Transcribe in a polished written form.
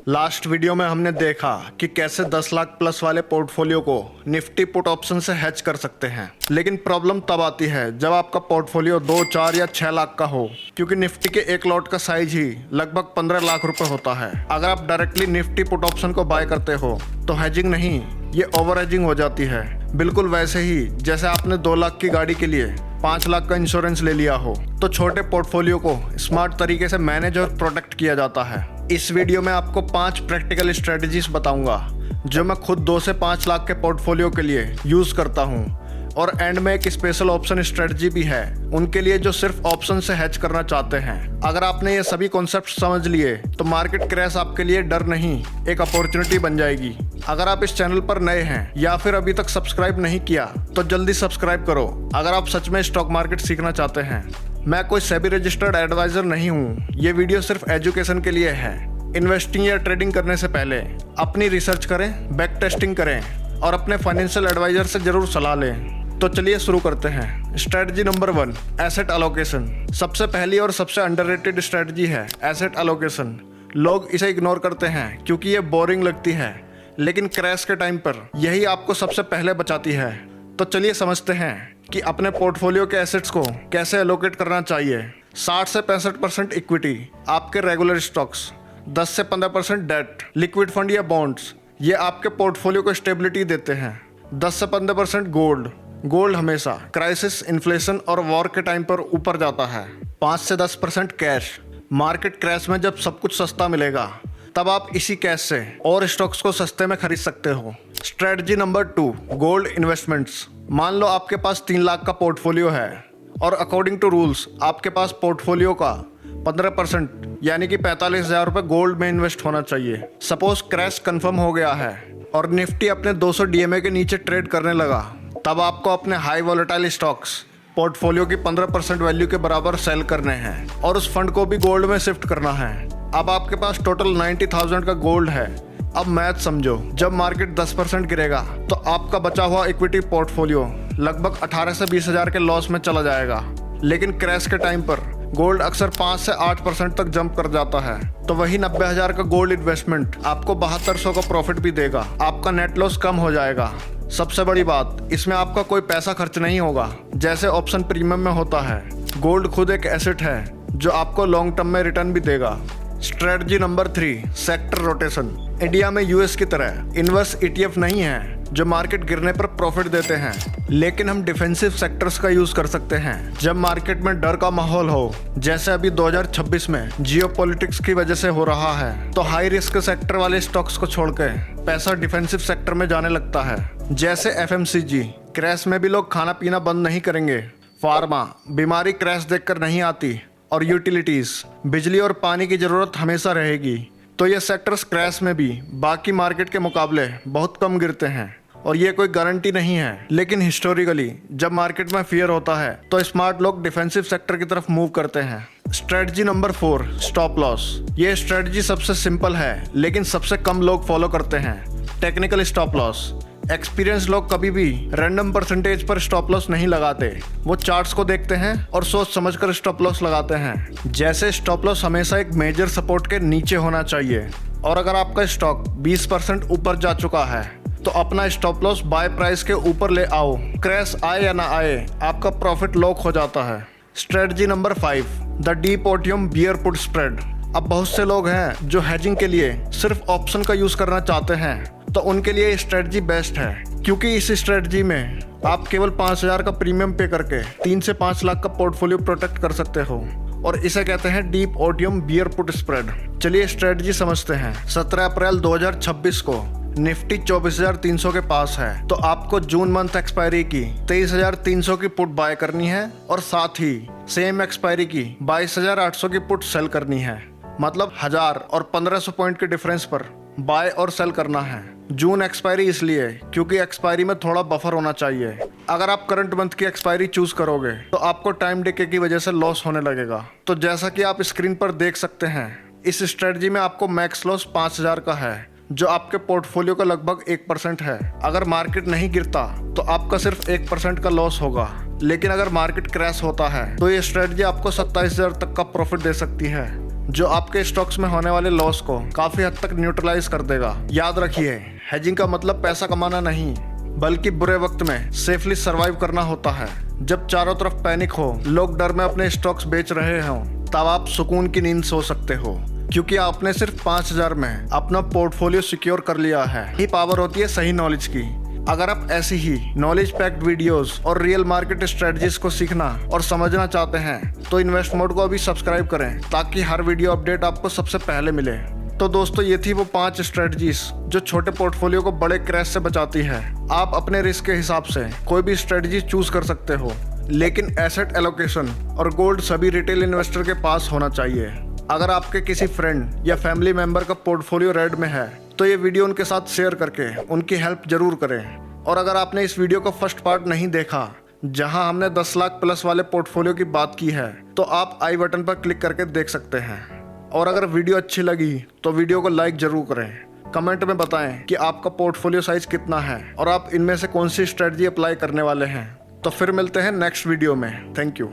Last video में हमने देखा कि कैसे 10 लाख प्लस वाले पोर्टफोलियो को निफ्टी पुट ऑप्शन से हैच कर सकते हैं। लेकिन प्रॉब्लम तब आती है जब आपका पोर्टफोलियो 2, 4 या 6 लाख का हो, क्योंकि निफ्टी के एक लॉट का साइज ही लगभग 15 लाख रुपए होता है। अगर आप डायरेक्टली निफ्टी पुट ऑप्शन को बाय करते हो तो हैजिंग नहीं, ये ओवर हैजिंग हो जाती है। बिल्कुल वैसे ही जैसे आपने 2 लाख की गाड़ी के लिए 5 लाख का इंश्योरेंस ले लिया हो। तो छोटे पोर्टफोलियो को स्मार्ट तरीके से मैनेज और प्रोटेक्ट किया जाता है। इस वीडियो में आपको 5 प्रैक्टिकल स्ट्रेटजीज बताऊंगा जो मैं खुद 2 से 5 लाख के पोर्टफोलियो के लिए यूज करता हूं। और एंड में एक स्पेशल ऑप्शन स्ट्रेटजी भी है उनके लिए जो सिर्फ ऑप्शन से हैच करना चाहते हैं। अगर आपने ये सभी कॉन्सेप्ट समझ लिए तो मार्केट क्रैश आपके लिए डर नहीं, एक अपॉर्चुनिटी बन जाएगी। अगर आप इस चैनल पर नए हैं या फिर अभी तक सब्सक्राइब नहीं किया तो जल्दी सब्सक्राइब करो अगर आप सच में स्टॉक मार्केट सीखना चाहते हैं। मैं कोई सेबी रजिस्टर्ड एडवाइजर नहीं हूँ, ये वीडियो सिर्फ एजुकेशन के लिए है। इन्वेस्टिंग या ट्रेडिंग करने से पहले अपनी रिसर्च करें, बैक टेस्टिंग करें और अपने फाइनेंशियल एडवाइजर से जरूर सलाह लें। तो चलिए शुरू करते हैं। Strategy number 1, asset allocation. सबसे पहली और सबसे अंडररेटेड स्ट्रेटजी है एसेट एलोकेशन। लोग इसे इग्नोर करते हैं क्योंकि ये बोरिंग लगती है, लेकिन क्रैश के टाइम पर यही आपको सबसे पहले बचाती है। तो चलिए समझते हैं कि अपने पोर्टफोलियो के एसेट्स को कैसे एलोकेट करना चाहिए। 60 से 65% इक्विटी, आपके रेगुलर स्टॉक्स, 10 से 15% डेट, लिक्विड फंड या बॉन्ड्स, ये आपके पोर्टफोलियो को स्टेबिलिटी देते हैं। 10 से 15% गोल्ड, गोल्ड हमेशा क्राइसिस, इन्फ्लेशन और वॉर के टाइम पर ऊपर जाता है। 5 से 10% कैश, मार्केट क्रैश में जब सब कुछ सस्ता मिलेगा तब आप इसी कैश से और स्टॉक्स को सस्ते में खरीद सकते हो। Strategy number 2, gold investments. मान लो आपके पास 3 लाख का पोर्टफोलियो है और अकॉर्डिंग टू रूल्स आपके पास पोर्टफोलियो का 15% यानी कि 45,000 रुपये गोल्ड में इन्वेस्ट होना चाहिए। सपोज क्रैश कंफर्म हो गया है और निफ्टी अपने 200 डीएमए के नीचे ट्रेड करने लगा, तब आपको अपने हाई वोलेटाइल स्टॉक्स पोर्टफोलियो की 15% वैल्यू के बराबर सेल करने हैं और उस फंड को भी गोल्ड में शिफ्ट करना है। अब आपके पास टोटल 90,000 का गोल्ड है। अब मैथ समझो, जब मार्केट 10% गिरेगा तो आपका बचा हुआ इक्विटी पोर्टफोलियो लगभग 18 से 20,000 के लॉस में चला जाएगा। लेकिन क्रैश के टाइम पर गोल्ड अक्सर 5 से 8% तक जंप कर जाता है, तो वही 90,000 का गोल्ड इन्वेस्टमेंट आपको 7200 का प्रॉफिट भी देगा। आपका नेट लॉस कम हो जाएगा। सबसे बड़ी बात, इसमें आपका कोई पैसा खर्च नहीं होगा जैसे ऑप्शन प्रीमियम में होता है। गोल्ड खुद एक एसेट है जो आपको लॉन्ग टर्म में रिटर्न भी देगा। Strategy number 3, sector rotation. India में यूएस की तरह इनवर्स ETF नहीं है जो मार्केट गिरने पर प्रॉफिट देते हैं, लेकिन हम डिफेंसिव सेक्टर्स का यूज कर सकते हैं जब मार्केट में डर का माहौल हो, जैसे अभी 2026 में जियोपॉलिटिक्स की वजह से हो रहा है। तो हाई रिस्क सेक्टर वाले स्टॉक्स को छोड़ के पैसा डिफेंसिव सेक्टर में जाने लगता है, जैसे FMCG। क्रैश में भी लोग खाना पीना बंद नहीं करेंगे। फार्मा, बीमारी क्रैश देखकर नहीं आती। और यूटिलिटीज, बिजली और पानी की जरूरत हमेशा रहेगी। तो ये सेक्टर्स क्रैश में भी बाकी मार्केट के मुकाबले बहुत कम गिरते हैं और ये कोई गारंटी नहीं है, लेकिन हिस्टोरिकली जब मार्केट में फियर होता है तो स्मार्ट लोग डिफेंसिव सेक्टर की तरफ मूव करते हैं। Strategy number 4, stop loss. ये स्ट्रेटजी सबसे सिंपल है लेकिन सबसे कम लोग फॉलो करते हैं। Technical stop loss. एक्सपीरियंस लोग कभी भी रैंडम परसेंटेज पर स्टॉप लॉस नहीं लगाते, वो चार्ट्स को देखते हैं और सोच समझकर स्टॉप लॉस लगाते हैं। जैसे स्टॉप लॉस हमेशा एक मेजर सपोर्ट के नीचे होना चाहिए और अगर आपका स्टॉक 20% ऊपर जा चुका है तो अपना स्टॉप लॉस बाय प्राइस के ऊपर ले आओ। क्रैश आए या ना आए, आपका प्रॉफिट लॉक हो जाता है। Strategy number 5, the deep OTM bear put spread. अब बहुत से लोग हैं जो हेजिंग के लिए सिर्फ ऑप्शन का यूज करना चाहते हैं, तो उनके लिए स्ट्रेटजी बेस्ट है, क्योंकि इस स्ट्रेटजी में आप केवल 5,000 का प्रीमियम पे करके 3 से 5 लाख का पोर्टफोलियो प्रोटेक्ट कर सकते हो और इसे कहते हैं deep OTM bear put spread. चलिए स्ट्रेटजी समझते हैं। 17 अप्रैल 2026 को निफ्टी 24,300 के पास है, तो आपको जून मंथ एक्सपायरी की 23,300 की पुट बाय करनी है और साथ ही सेम एक्सपायरी की 22,800 की पुट सेल करनी है। मतलब 1000 और 1500 पॉइंट के डिफरेंस पर बाय और सेल करना है। जून एक्सपायरी इसलिए क्योंकि एक्सपायरी में थोड़ा बफर होना चाहिए। अगर आप करंट मंथ की एक्सपायरी चूज करोगे तो आपको टाइम डिके की वजह से लॉस होने लगेगा। तो जैसा कि आप स्क्रीन पर देख सकते हैं, इस स्ट्रेटजी में आपको मैक्स लॉस 5,000 का है, जो आपके पोर्टफोलियो का लगभग 1% है। अगर मार्केट नहीं गिरता तो आपका सिर्फ 1% का लॉस होगा, लेकिन अगर मार्केट क्रैश होता है तो ये स्ट्रेटजी आपको 27,000 तक का प्रॉफिट दे सकती है। जो आपके स्टॉक्स में होने वाले लॉस को काफी हद तक न्यूट्रलाइज कर देगा। याद रखिए, हेजिंग का मतलब पैसा कमाना नहीं, बल्कि बुरे वक्त में सेफली सरवाइव करना होता है। जब चारों तरफ पैनिक हो, लोग डर में अपने स्टॉक्स बेच रहे हों, तब आप सुकून की नींद सो सकते हो, क्योंकि आपने सिर्फ 5,000 में अपना पोर्टफोलियो सिक्योर कर लिया है। यही पावर होती है सही नॉलेज की। अगर आप ऐसी ही नॉलेज पैक्ड वीडियोस और रियल मार्केट स्ट्रेटजीज को सीखना और समझना चाहते हैं, तो इन्वेस्ट मोड को अभी सब्सक्राइब करें, ताकि हर वीडियो अपडेट आपको सबसे पहले मिले। तो दोस्तों, ये थी वो 5 स्ट्रेटजीज जो छोटे पोर्टफोलियो को बड़े क्रैश से बचाती है। आप अपने रिस्क के हिसाब से कोई भी स्ट्रेटजी चूज कर सकते हो, लेकिन एसेट एलोकेशन और गोल्ड सभी रिटेल इन्वेस्टर के पास होना चाहिए। अगर आपके किसी फ्रेंड या फैमिली मेंबर का पोर्टफोलियो रेड में है, तो ये वीडियो उनके साथ शेयर करके उनकी हेल्प जरूर करें। और अगर आपने इस वीडियो का फर्स्ट पार्ट नहीं देखा, जहां हमने 10 लाख प्लस वाले पोर्टफोलियो की बात की है, तो आप आई बटन पर क्लिक करके देख सकते हैं। और अगर वीडियो अच्छी लगी तो वीडियो को लाइक जरूर करें। कमेंट में बताएं कि आपका पोर्टफोलियो साइज कितना है और आप इनमें से कौन सी स्ट्रेटजी अप्लाई करने वाले हैं। तो फिर मिलते हैं नेक्स्ट वीडियो में। Thank you.